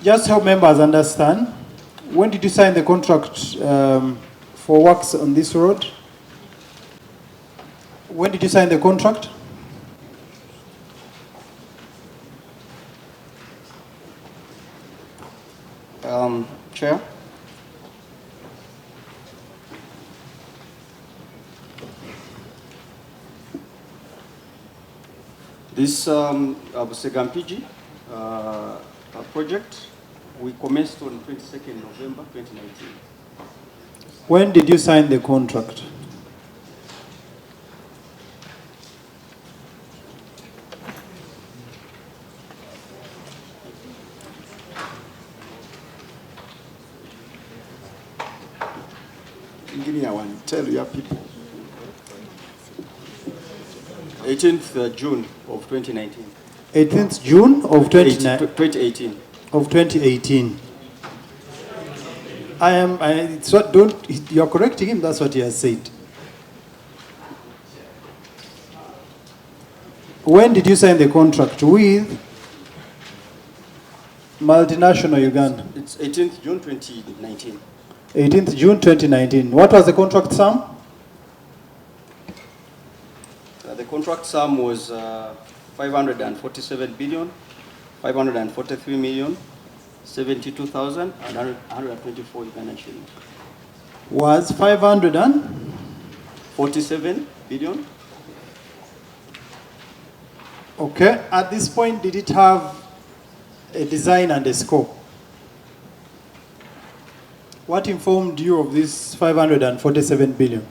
Just help members understand, when did you sign the contract for works on this road? When did you sign the contract? Chair. This arrested-Mps project, we commenced on 22nd November 2019. When did you sign the contract? I want to tell your people. 18th June of 2019. 18th June of 2018. Of 2018. You're correcting him, that's what he has said. When did you sign the contract with multinational Uganda? It's 18th June 2019. 18th June 2019. What was the contract sum? The contract sum was 547 billion, 543 million, 72,124 Ugandan shillings. Was 547 billion. Okay. At this point, did it have a design and a scope? What informed you of this 547 billion?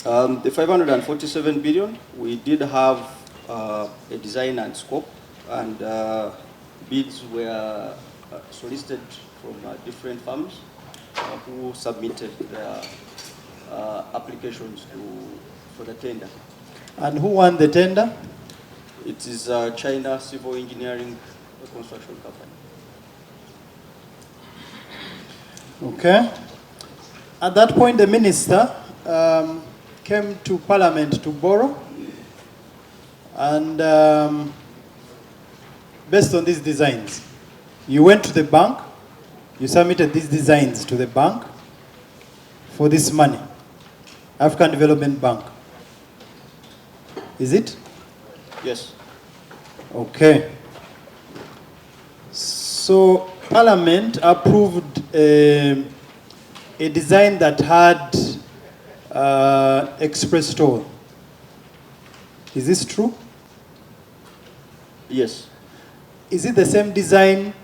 The 547 billion, we did have a design and scope, and bids were solicited from different firms who submitted their applications for the tender. And who won the tender? It is China Civil Engineering Construction Company. Okay. At that point, the minister came to Parliament to borrow, and based on these designs, you went to the bank, you submitted these designs to the bank for this money, African Development Bank. Is it? Yes. Okay. So Parliament approved a design that had express toll. Is this true? Yes. Is it the same design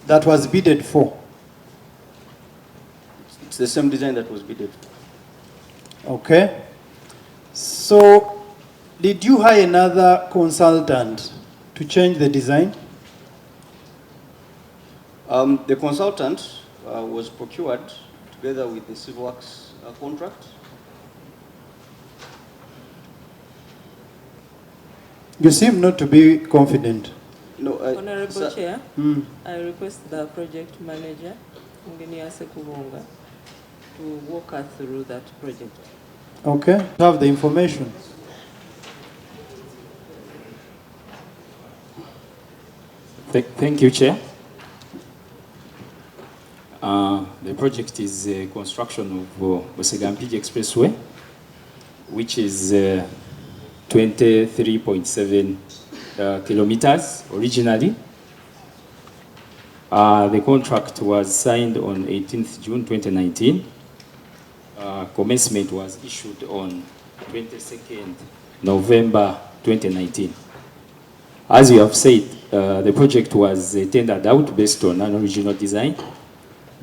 that was bidded for? It's the same design that was bidded for. Okay. So, did you hire another consultant to change the design? The consultant was procured together with the civil works contract. You seem not to be confident. No, Honorable Chair, I request the project manager, Engineer Sekubonga, to walk us through that project. Okay, have the information. Thank you, Chair. The project is a construction of Oversight Expressway, which is 23.7 kilometers originally. The contract was signed on 18th June 2019. Commencement was issued on 22nd November 2019. As you have said, the project was tendered out based on an original design.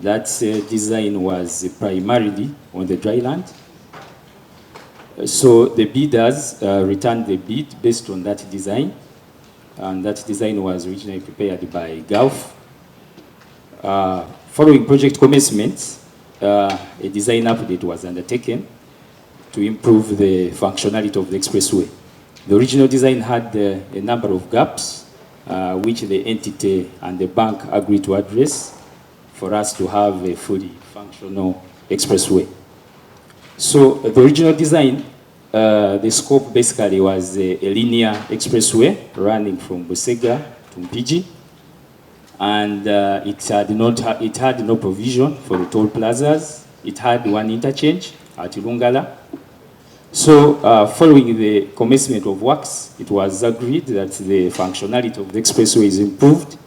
That design was primarily on the dry land. So the bidders returned the bid based on that design, and that design was originally prepared by Gulf. Following project commencement, a design update was undertaken to improve the functionality of the expressway. The original design had a number of gaps, which the entity and the bank agreed to address for us to have a fully functional expressway. So the original design, the scope basically was a linear expressway running from Busega to Mpigi and it had no provision for the toll plazas. It had one interchange at Lungala. So following the commencement of works, it was agreed that the functionality of the expressway is improved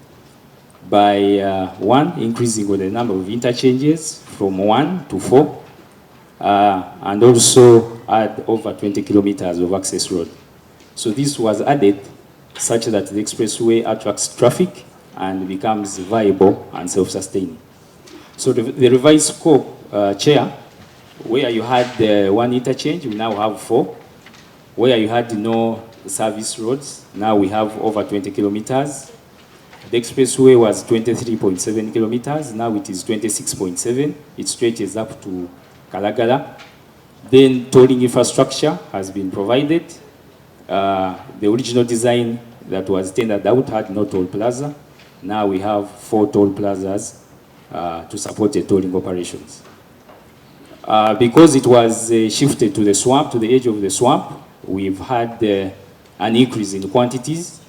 by one, increasing the number of interchanges from 1 to 4, and also add over 20 kilometers of access road. So this was added such that the expressway attracts traffic and becomes viable and self-sustaining. So the revised scope, Chair, where you had one interchange, we now have 4. Where you had no service roads, now we have over 20 kilometers. The expressway was 23.7 kilometers, now it is 26.7. It stretches up to Kalagala. Then tolling infrastructure has been provided. The original design that was tendered out had no toll plaza. Now we have 4 toll plazas to support the tolling operations. Because it was shifted to the swamp, to the edge of the swamp, we've had an increase in quantities,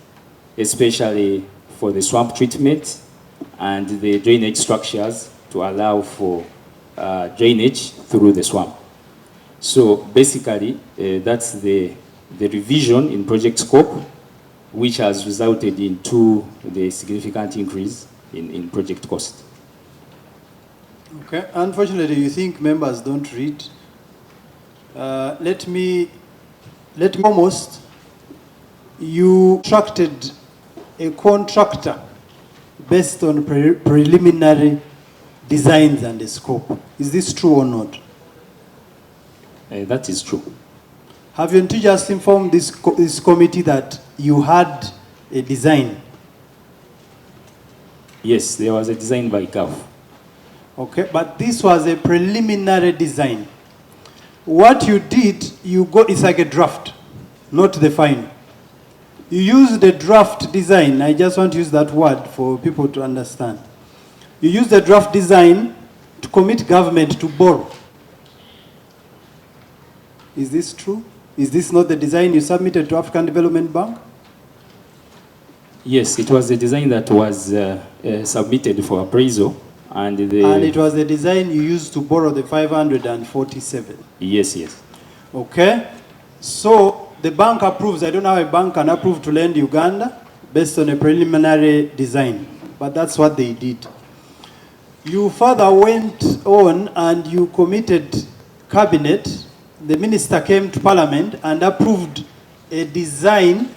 especially for the swamp treatment and the drainage structures to allow for drainage through the swamp. So basically, that's the revision in project scope, which has resulted into the significant increase in project cost. Okay, unfortunately, you think members don't read. Let me almost, you contracted a contractor based on preliminary designs and the scope. Is this true or not? That is true. Haven't you just informed this committee that you had a design? Yes, there was a design by CAF. Okay, but this was a preliminary design. What you did, it's like a draft, not the final. You used the draft design. I just want to use that word for people to understand. You used the draft design to commit government to borrow. Is this true? Is this not the design you submitted to African Development Bank? Yes, it was the design that was submitted for appraisal. And it was the design you used to borrow the 547? Yes, yes. Okay. So the bank approves. I don't know how a bank can approve to lend Uganda based on a preliminary design. But that's what they did. You further went on and you committed cabinet. The minister came to parliament and approved a design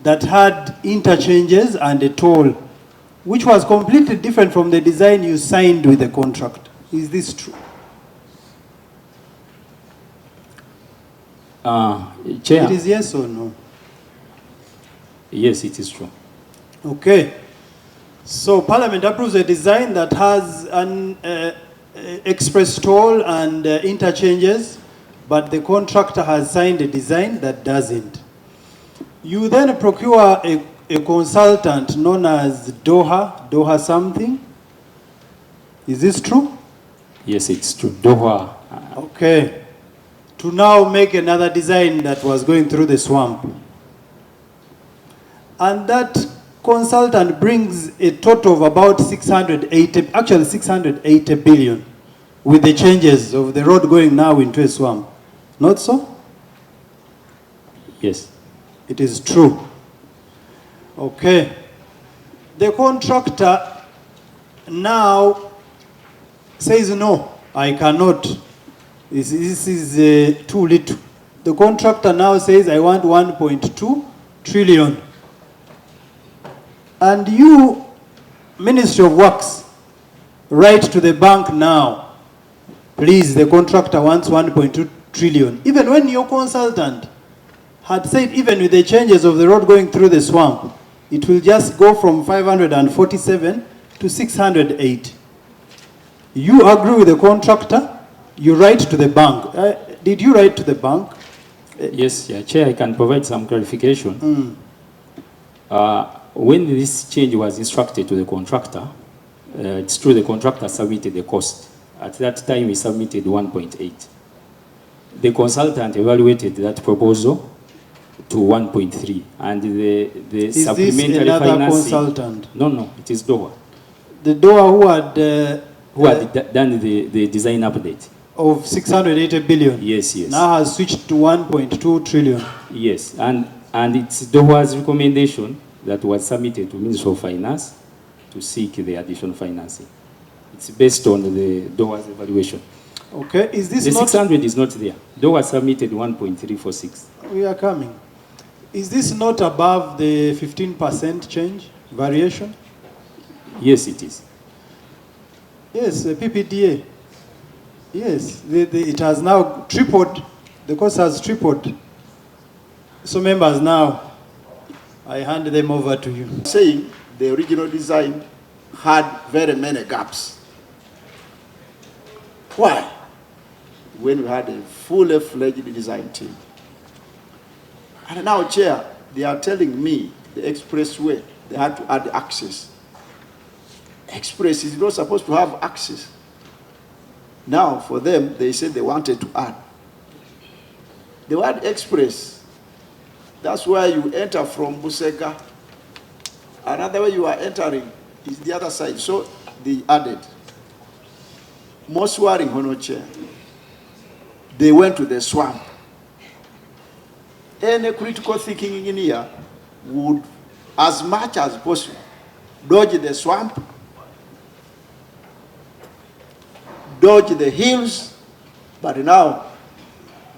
that had interchanges and a toll, which was completely different from the design you signed with the contract. Is this true? Chair. It is yes or no? Yes, it is true. Okay. So Parliament approves a design that has an express toll and interchanges, but the contractor has signed a design that doesn't. You then procure a consultant known as Doha something. Is this true? Yes, it's true. Doha. Okay. To now make another design that was going through the swamp. And that consultant brings a total of about 680 billion with the changes of the road going now into a swamp. Not so? Yes. It is true. Okay. The contractor now says, no, I cannot. This is too little. The contractor now says, I want 1.2 trillion. And you, Ministry of Works, write to the bank now, please, the contractor wants 1.2 trillion. Even when your consultant had said, even with the changes of the road going through the swamp, it will just go from 547 to 608. You agree with the contractor, you write to the bank. Did you write to the bank? Yes, yeah, Chair, I can provide some clarification. When this change was instructed to the contractor, it's true the contractor submitted the cost. At that time, he submitted 1.8. The consultant evaluated that proposal to 1.3, and the Is this supplementary another financing. consultant? No, it is DOA The DOA who had done the design update. of 680 billion Yes. now has switched to 1.2 trillion. Yes, and it's DOA's recommendation that was submitted to Ministry of Finance to seek the additional financing. It's based on the DOA's evaluation. Okay, is this The not... 600 is not there. DOA submitted 1.346. We are coming. Is this not above the 15% change variation? Yes, it is. Yes, the PPDA. Yes, it has now tripled. The cost has tripled. So members, now I hand them over to you. Saying the original design had very many gaps. Why? When we had a fully fledged design team. And now, Chair, they are telling me the expressway, they had to add access. Express is not supposed to have access. Now, for them, they said they wanted to add. The word express, that's where you enter from Busega. Another way you are entering is the other side. So they added. Most worrying, Hono Chair, they went to the swamp. Any critical thinking engineer would, as much as possible, dodge the swamp, dodge the hills, but now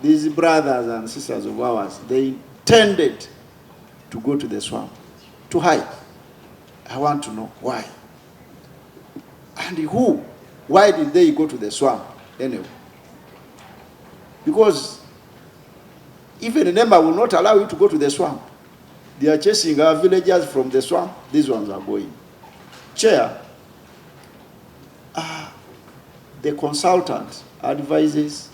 these brothers and sisters of ours, they intended to go to the swamp, to hide. I want to know why. And who? Why did they go to the swamp anyway? Because even NEMA will not allow you to go to the swamp. They are chasing our villagers from the swamp. These ones are going. Chair, the consultant advises,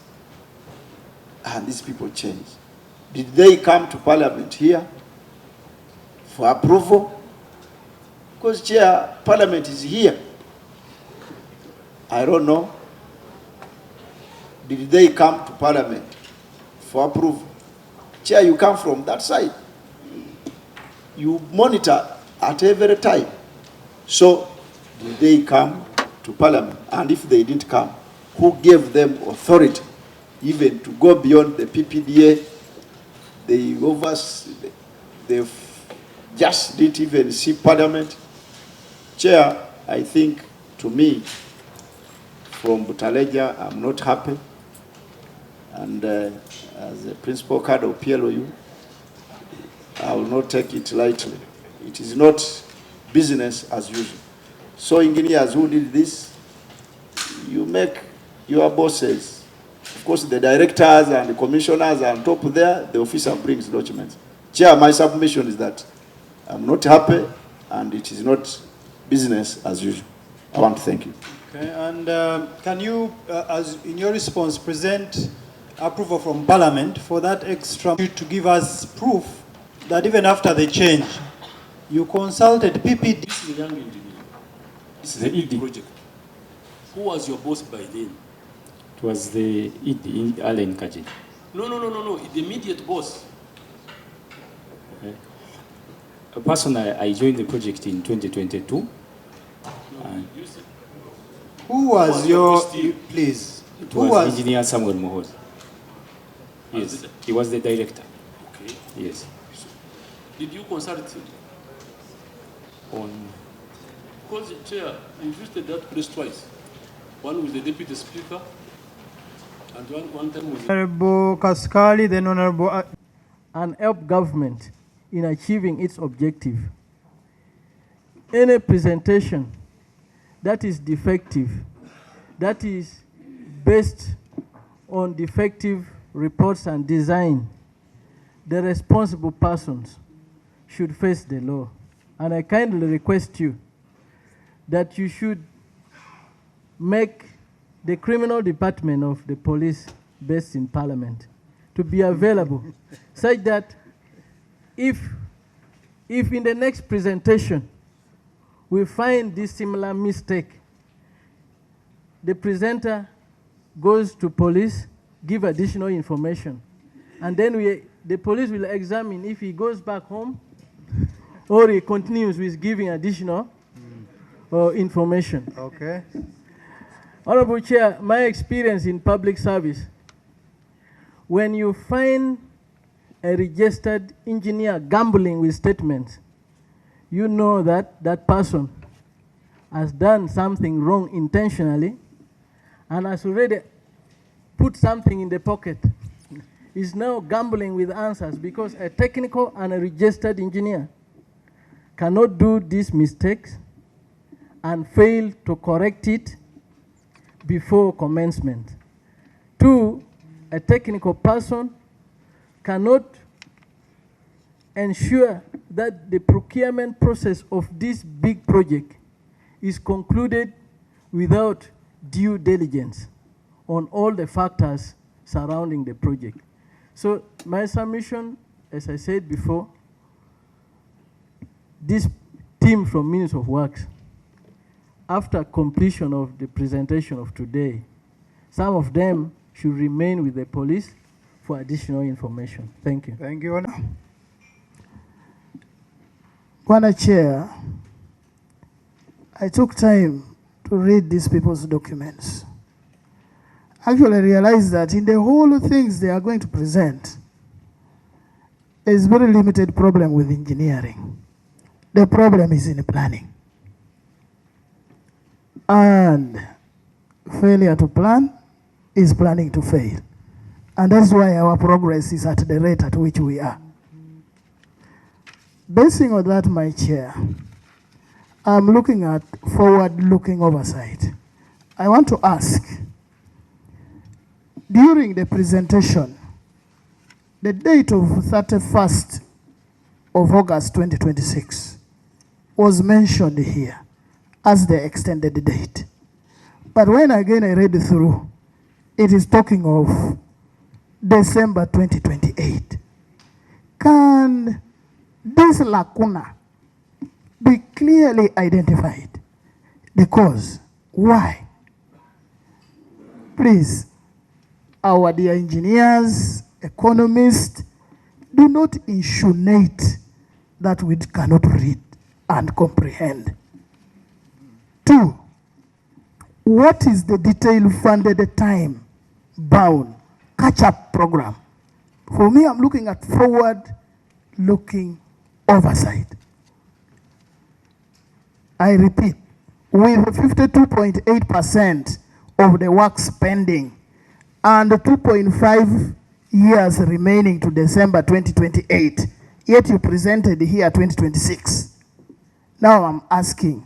and these people change. Did they come to Parliament here for approval? Because, Chair, Parliament is here. I don't know. Did they come to Parliament for approval? Chair, you come from that side. You monitor at every time. So, did they come to Parliament? And if they didn't come, who gave them authority even to go beyond the PPDA? They just didn't even see Parliament. Chair, I think, to me, from Butaleja, I'm not happy. And as a principal card of PLOU, I will not take it lightly. It is not business as usual. So engineers who did this, you make your bosses. Of course, the directors and the commissioners are on top there, the officer brings documents. Chair, my submission is that I'm not happy and it is not business as usual. I want to thank you. Okay, and can you, as in your response, present approval from Parliament for that extra to give us proof that even after the change, you consulted PPD? This is the young engineer. This is the ED project. Who was your boss by then? It was the ED, Allen Kaji. No. The immediate boss. Okay. Personally, I joined the project in 2022. No, you said, Who was your, please? It Who was was Engineer Samuel Mohoz. Yes, he was the director. okay. Yes. Did you consult him? On Because the chair, you visited that place twice. One with the deputy speaker, and one time with the Honorable Kaskali, then Honorable... And help government in achieving its objective. Any presentation that is defective, that is based on defective reports and design, the responsible persons should face the law. And I kindly request you that you should make the criminal department of the police based in Parliament to be available such that if in the next presentation we find this similar mistake, the presenter goes to police, give additional information, and then the police will examine if he goes back home or he continues with giving additional information. Okay. Honorable Chair, my experience in public service, when you find a registered engineer gambling with statements, you know that that person has done something wrong intentionally and has already put something in the pocket. Is now gambling with answers because a technical and a registered engineer cannot do these mistakes and fail to correct it before commencement. Two, a technical person cannot ensure that the procurement process of this big project is concluded without due diligence on all the factors surrounding the project. So my submission, as I said before, this team from Ministry of Works, after completion of the presentation of today, some of them should remain with the police for additional information. Thank you. Thank you. Bwana Chair, I took time to read these people's documents. Actually, I realized that in the whole things they are going to present, there is very limited problem with engineering. The problem is in planning. And failure to plan is planning to fail. And that's why our progress is at the rate at which we are. Basing on that, my chair, I'm looking at forward-looking oversight. I want to ask, during the presentation, the date of 31st of August 2026 was mentioned here as the extended date. But when again I read through, it is talking of December 2028. Can this lacuna be clearly identified? Because why? Please, our dear engineers, economists, do not insinuate that we cannot read and comprehend. Two, what is the detail funded time bound catch-up program? For me, I'm looking at forward-looking oversight. I repeat, with 52.8% of the work spending and 2.5 years remaining to December 2028, yet you presented here 2026. Now I'm asking,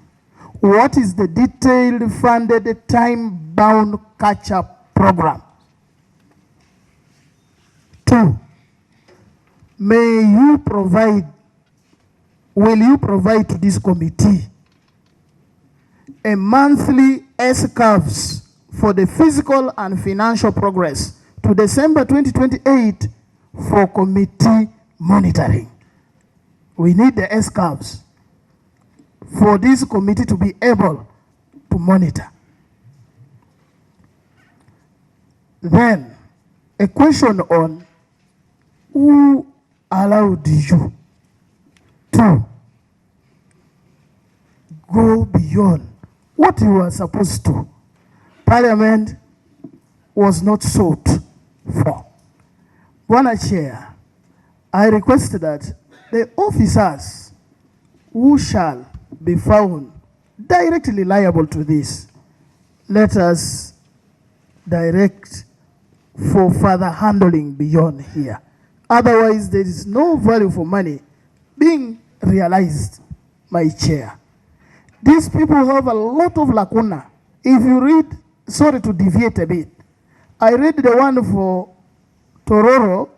what is the detailed funded time-bound catch-up program? Two, will you provide to this committee a monthly S-curves for the physical and financial progress to December 2028 for committee monitoring? We need the S-curves for this committee to be able to monitor. Then, a question on who allowed you to go beyond what you were supposed to. Parliament was not sought for. Bwana Chair, I request that the officers who shall be found directly liable to this, let us direct for further handling beyond here. Otherwise, there is no value for money being realized, my chair. These people have a lot of lacuna. If you read, sorry to deviate a bit, I read the one for Tororo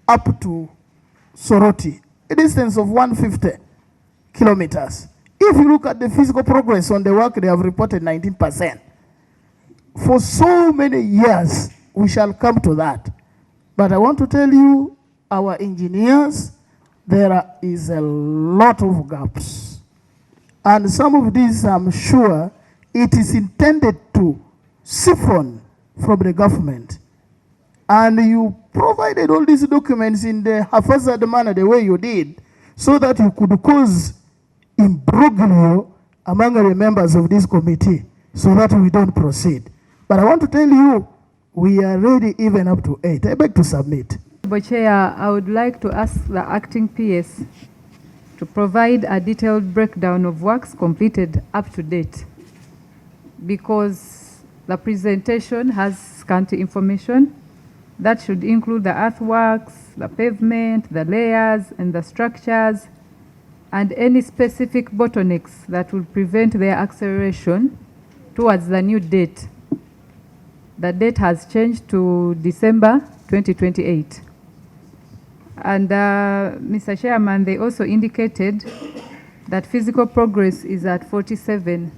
up to Soroti, a distance of 150 kilometers. If you look at the physical progress on the work, they have reported 19%. For so many years, we shall come to that. But I want to tell you, our engineers, there is a lot of gaps. And some of these, I'm sure, it is intended to siphon from the government. And you provided all these documents in the haphazard manner, the way you did, so that you could cause imbroglio among the members of this committee, so that we don't proceed. But I want to tell you, we are ready even up to 8. I beg to submit. Chair, I would like to ask the acting PS to provide a detailed breakdown of works completed up to date, because the presentation has scanty information. That should include the earthworks, the pavement, the layers, and the structures, and any specific bottlenecks that will prevent their acceleration towards the new date. The date has changed to December 2028. And Mr. Chairman, they also indicated that physical progress is at 47%.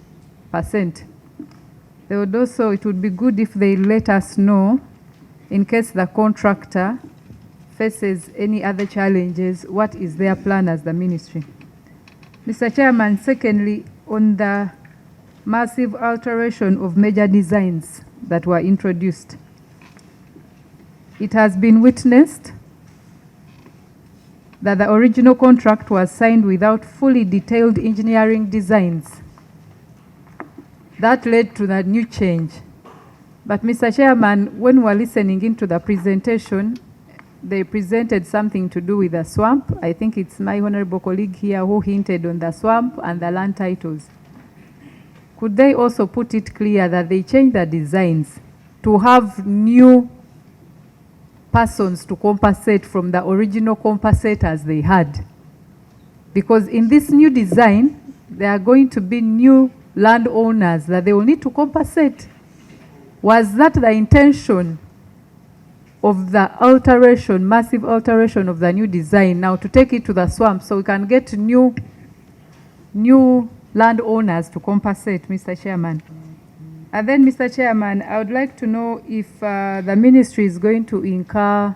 They would also, it would be good if they let us know, in case the contractor faces any other challenges, what is their plan as the ministry. Mr. Chairman, secondly, on the massive alteration of major designs that were introduced, it has been witnessed that the original contract was signed without fully detailed engineering designs. That led to the new change. But Mr. Chairman, when we were listening into the presentation, they presented something to do with the swamp. I think it's my honorable colleague here who hinted on the swamp and the land titles. Could they also put it clear that they changed the designs to have new persons to compensate from the original compensators they had? Because in this new design, there are going to be new landowners that they will need to compensate. Was that the intention of the alteration, massive alteration of the new design, now to take it to the swamp so we can get new landowners to compensate, Mr. Chairman? And then, Mr. Chairman, I would like to know if the ministry is going to incur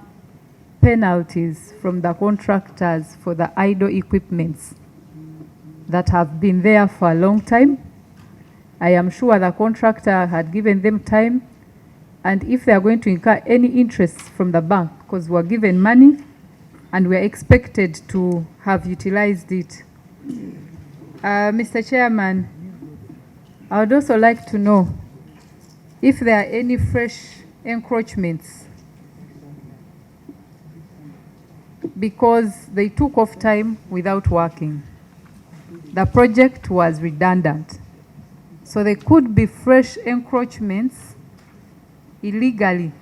penalties from the contractors for the idle equipments that have been there for a long time. I am sure the contractor had given them time, and if they are going to incur any interest from the bank, because we are given money and we are expected to have utilized it. Mr. Chairman, I would also like to know if there are any fresh encroachments, because they took off time without working. The project was redundant. So there could be fresh encroachments illegally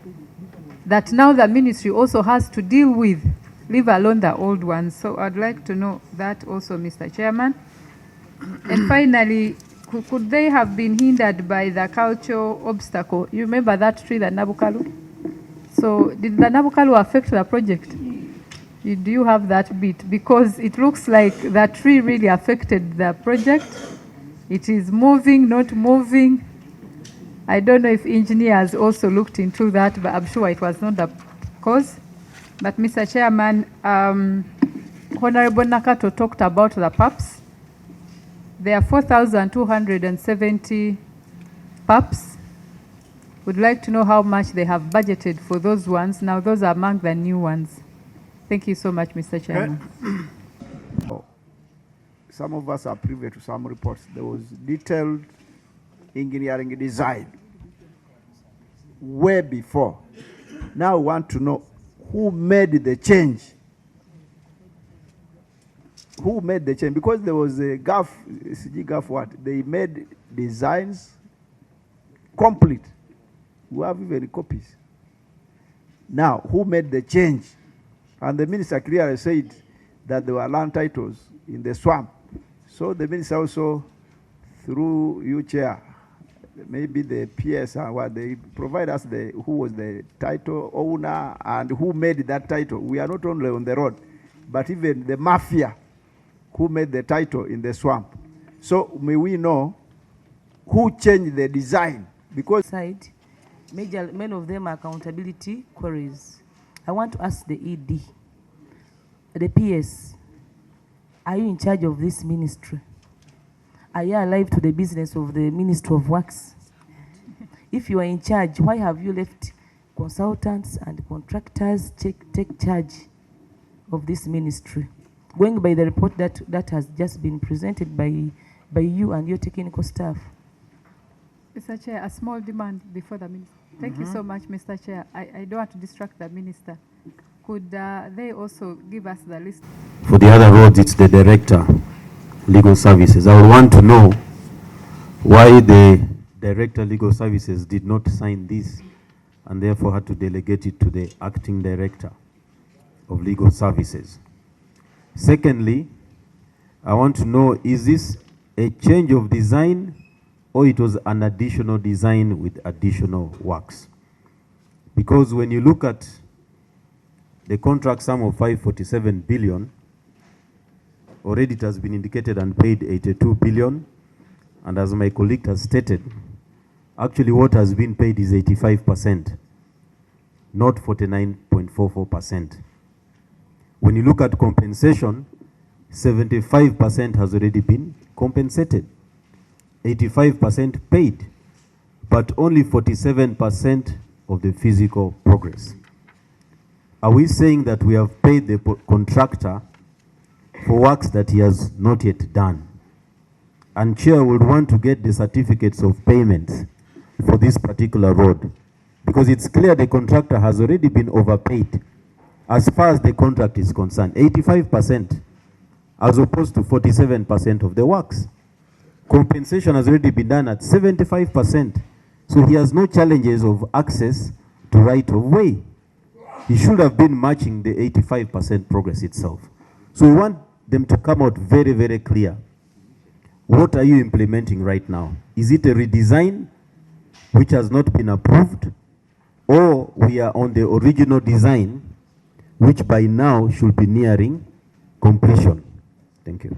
that now the ministry also has to deal with, leave alone the old ones. So I'd like to know that also, Mr. Chairman. And finally, could they have been hindered by the cultural obstacle? You remember that tree, the Nabukalu? So did the Nabukalu affect the project? Do you have that bit? Because it looks like that tree really affected the project. It is moving, not moving. I don't know if engineers also looked into that, but I'm sure it was not the cause. But Mr. Chairman, Honorable Nakato talked about the PAPs. There are 4,270 PAPs. Would like to know how much they have budgeted for those ones. Now those are among the new ones. Thank you so much, Mr. Chairman. Some of us are privy to some reports. There was detailed engineering design way before. Now we want to know who made the change. Who made the change? Because there was a GAF, CG GAF what? They made designs complete. We have even copies. Now, who made the change? And the minister clearly said that there were land titles in the swamp. So the minister also, through you, Chair, maybe the PS and what they provide us who was the title owner and who made that title. We are not only on the road, but even the mafia who made the title in the swamp. So may we know who changed the design, because many of them are accountability queries. I want to ask the ED, the PS, are you in charge of this ministry? Are you alive to the business of the Ministry of Works? If you are in charge, why have you left consultants and contractors take charge of this ministry? Going by the report that has just been presented by you and your technical staff. Mr. Chair, a small demand before the minister. Thank you so much, Mr. Chair. I don't want to distract the minister. Could they also give us the list? For the other roads, it's the Director, Legal Services. I would want to know why the Director, Legal Services did not sign this and therefore had to delegate it to the Acting Director of Legal Services. Secondly, I want to know, is this a change of design or it was an additional design with additional works? Because when you look at the contract sum of 547 billion, already it has been indicated and paid 82 billion. And as my colleague has stated, actually what has been paid is 85%, not 49.44%. When you look at compensation, 75% has already been compensated, 85% paid, but only 47% of the physical progress. Are we saying that we have paid the contractor for works that he has not yet done? And Chair would want to get the certificates of payment for this particular road, because it's clear the contractor has already been overpaid as far as the contract is concerned, 85% as opposed to 47% of the works. Compensation has already been done at 75%, so he has no challenges of access to right of way. He should have been matching the 85% progress itself. So we want them to come out very, very clear. What are you implementing right now? Is it a redesign which has not been approved, or we are on the original design which by now should be nearing completion? Thank you.